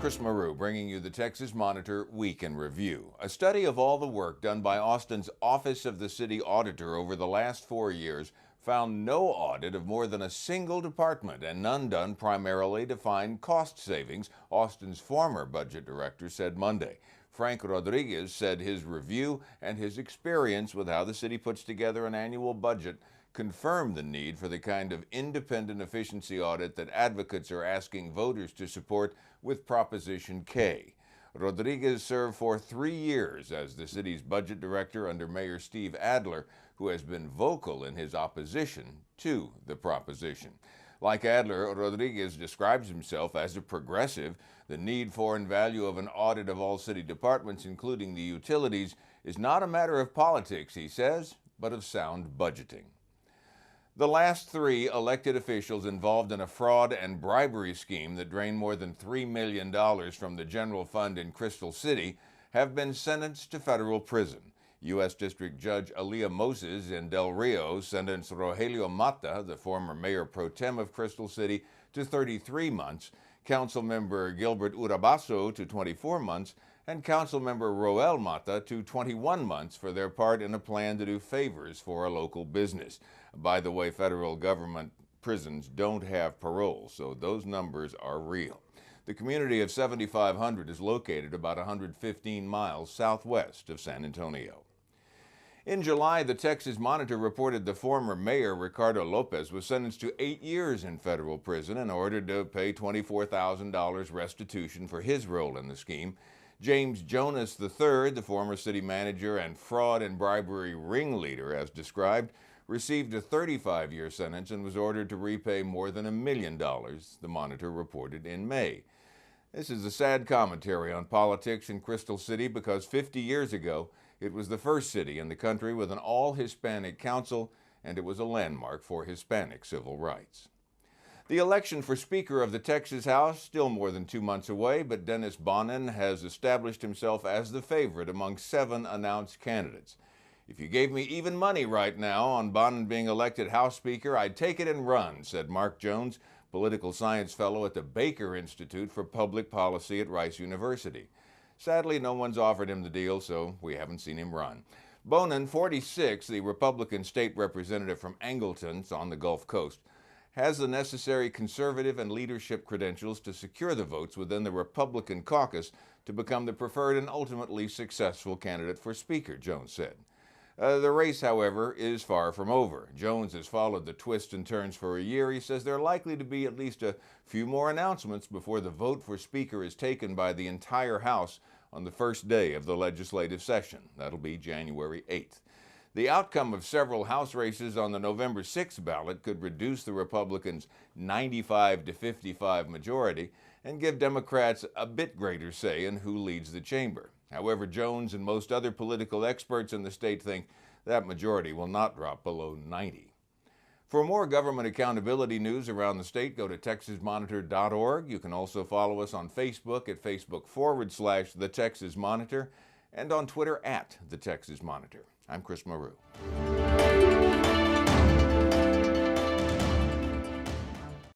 Chris Maru bringing you the Texas Monitor Week in Review. A study of all the work done by Austin's Office of the City Auditor over the last 4 years found no audit of more than a single department and none done primarily to find cost savings, Austin's former budget director said Monday. Frank Rodriguez said his review and his experience with how the city puts together an annual budget confirmed the need for the kind of independent efficiency audit that advocates are asking voters to support with Proposition K. Rodriguez served for 3 years as the city's budget director under Mayor Steve Adler, who has been vocal in his opposition to the proposition. Like Adler, Rodriguez describes himself as a progressive. The need for and value of an audit of all city departments, including the utilities, is not a matter of politics, he says, but of sound budgeting. The last 3 elected officials involved in a fraud and bribery scheme that drained more than $3 million from the general fund in Crystal City have been sentenced to federal prison. U.S. District Judge Aaliyah Moses in Del Rio sentenced Rogelio Mata, the former mayor pro tem of Crystal City, to 33 months, Councilmember Gilbert Urabaso to 24 months, and Councilmember Roel Mata to 21 months for their part in a plan to do favors for a local business. By the way, federal government prisons don't have parole, so those numbers are real. The community of 7,500 is located about 115 miles southwest of San Antonio. In July, the Texas Monitor reported the former mayor, Ricardo Lopez, was sentenced to 8 years in federal prison and ordered to pay $24,000 restitution for his role in the scheme. James Jonas III, the former city manager and fraud and bribery ringleader, as described, received a 35-year sentence and was ordered to repay more than $1 million, the Monitor reported in May. This is a sad commentary on politics in Crystal City because 50 years ago, it was the first city in the country with an all-Hispanic council, and it was a landmark for Hispanic civil rights. The election for Speaker of the Texas House still more than 2 months away, but Dennis Bonnen has established himself as the favorite among 7 announced candidates. If you gave me even money right now on Bonnen being elected House Speaker, I'd take it and run, said Mark Jones, political science fellow at the Baker Institute for Public Policy at Rice University. Sadly, no one's offered him the deal, so we haven't seen him run. Bonnen, 46, the Republican state representative from Angleton on the Gulf Coast, has the necessary conservative and leadership credentials to secure the votes within the Republican caucus to become the preferred and ultimately successful candidate for Speaker, Jones said. The race, however, is far from over. Jones has followed the twists and turns for a year. He says there are likely to be at least a few more announcements before the vote for Speaker is taken by the entire House on the first day of the legislative session. That'll be January 8th. The outcome of several House races on the November 6th ballot could reduce the Republicans' 95-55 majority and give Democrats a bit greater say in who leads the chamber. However, Jones and most other political experts in the state think that majority will not drop below 90. For more government accountability news around the state, go to TexasMonitor.org. You can also follow us on Facebook at Facebook.com/The Texas Monitor and on Twitter @The Texas Monitor. I'm Chris Maru.